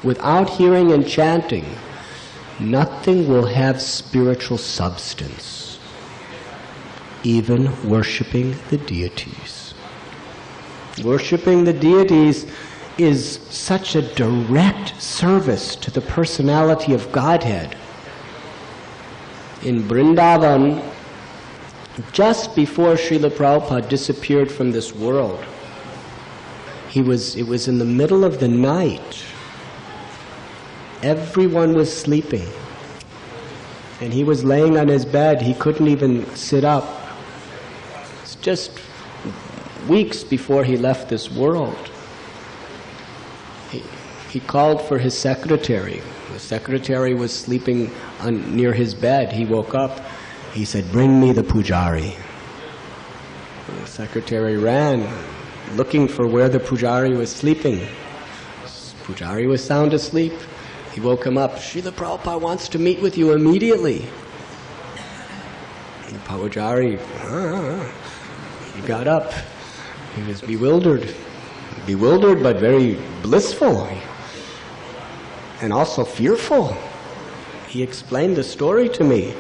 Without hearing and chanting, nothing will have spiritual substance, even worshipping the deities. Worshipping the deities is such a direct service to the personality of Godhead. In Vrindavan, just before Srila Prabhupada disappeared from this world, it was in the middle of the night. Everyone was sleeping. And he was laying on his bed. He couldn't even sit up. It's just weeks before he left this world. He called for his secretary. The secretary was sleeping near his bed. He woke up. He said, "Bring me the pujari." The secretary ran, looking for where the pujari was sleeping. Pujari was sound asleep. He woke him up. "Srila Prabhupada wants to meet with you immediately." And the pujari, he got up. He was bewildered but very blissful and also fearful. He explained the story to me.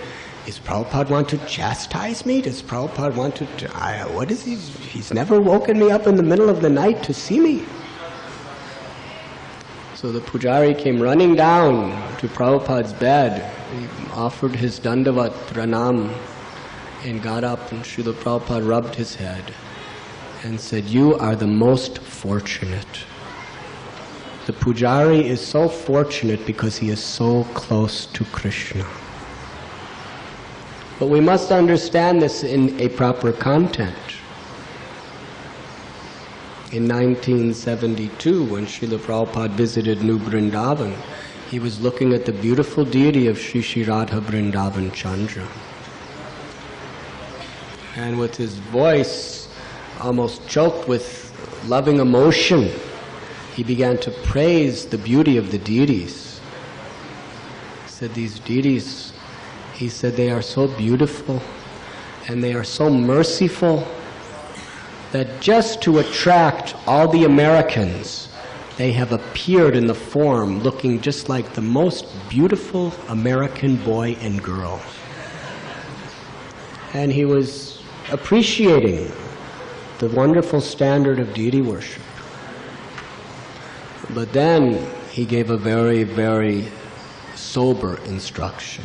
Does Prabhupada want to chastise me? Does Prabhupada want to... what is he? He's never woken me up in the middle of the night to see me. So the pujari came running down to Prabhupada's bed. He offered his dandavat pranam and got up, and Srila Prabhupada rubbed his head and said, "You are the most fortunate." The pujari is so fortunate because he is so close to Krishna. But we must understand this in a proper content. In 1972, when Srila Prabhupada visited New Vrindavan, he was looking at the beautiful deity of Shri Shri Radha Vrindavan Chandra. And with his voice almost choked with loving emotion, he began to praise the beauty of the deities. He said, "These deities," he said, "they are so beautiful and they are so merciful that just to attract all the Americans, they have appeared in the form looking just like the most beautiful American boy and girl." And he was appreciating the wonderful standard of deity worship. But then he gave a very, very sober instruction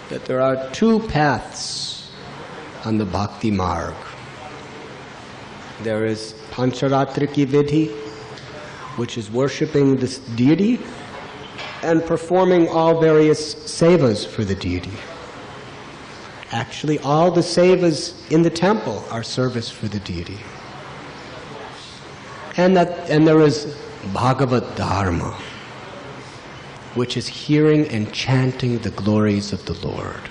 that there are two paths on the bhakti marg. There is Pancharatriki Vidhi, which is worshipping this deity and performing all various sevas for the deity. Actually, all the sevas in the temple are service for the deity. And there is Bhagavad Dharma, which is hearing and chanting the glories of the Lord.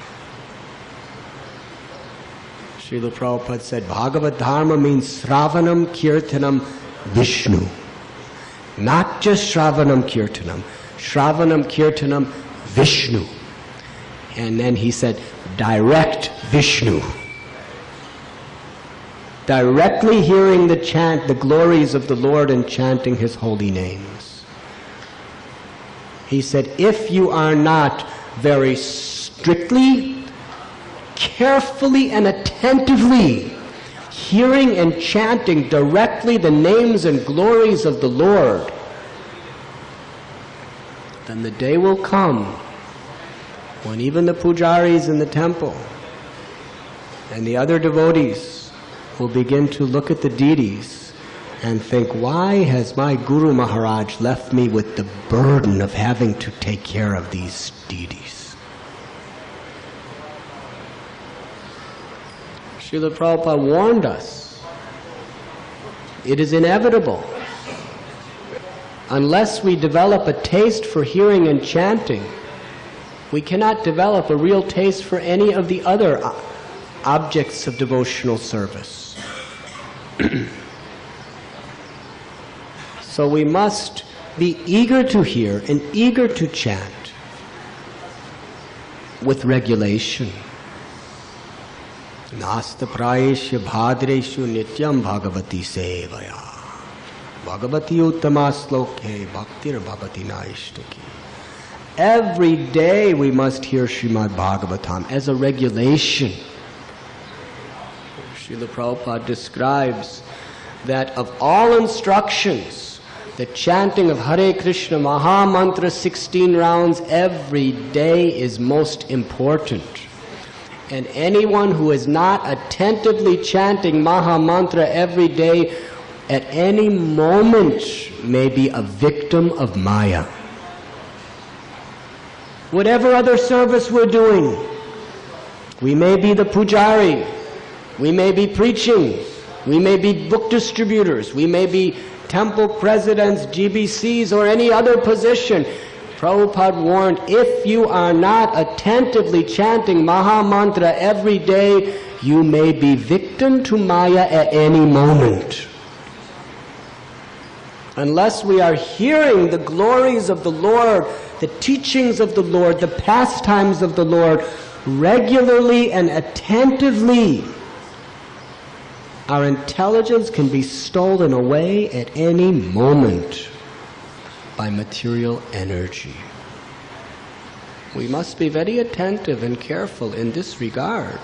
Srila Prabhupada said, Bhagavad Dharma means Sravanam Kirtanam Vishnu. Not just Shravanam Kirtanam. Shravanam Kirtanam Vishnu. And then he said, direct Vishnu. Directly hearing the chant, the glories of the Lord, and chanting His holy names. He said, if you are not very strictly, carefully and attentively hearing and chanting directly the names and glories of the Lord, then the day will come when even the pujaris in the temple and the other devotees will begin to look at the deities and think, why has my Guru Maharaj left me with the burden of having to take care of these deities? Srila Prabhupada warned us. It is inevitable. Unless we develop a taste for hearing and chanting, we cannot develop a real taste for any of the other objects of devotional service. So we must be eager to hear and eager to chant with regulation. Nasta prayesya bhadreshu nityam bhagavati sevaya. Bhagavati uttama sloke bhaktir bhavati naishtaki. Every day we must hear Srimad Bhagavatam as a regulation. Srila Prabhupada describes that of all instructions, the chanting of Hare Krishna mahamantra 16 rounds every day is most important. And anyone who is not attentively chanting mahamantra every day at any moment may be a victim of Maya. Whatever other service we're doing, we may be the pujari, we may be preaching, we may be book distributors, we may be temple presidents, GBCs, or any other position. Prabhupada warned, if you are not attentively chanting mahamantra every day, you may be victim to Maya at any moment. Unless we are hearing the glories of the Lord, the teachings of the Lord, the pastimes of the Lord, regularly and attentively, our intelligence can be stolen away at any moment by material energy. We must be very attentive and careful in this regard.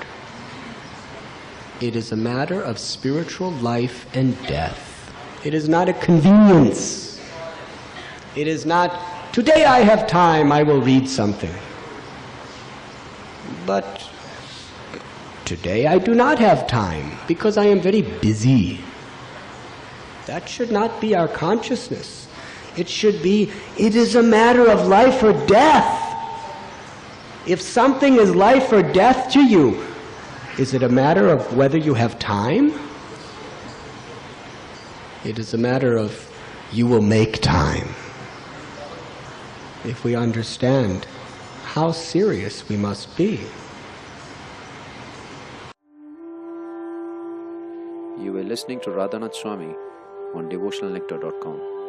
It is a matter of spiritual life and death. It is not a convenience. It is not, today I have time, I will read something. But today I do not have time because I am very busy. That should not be our consciousness. It should be, it is a matter of life or death. If something is life or death to you, is it a matter of whether you have time? It is a matter of you will make time. If we understand how serious we must be. You were listening to Radhanath Swami on devotionalnectar.com.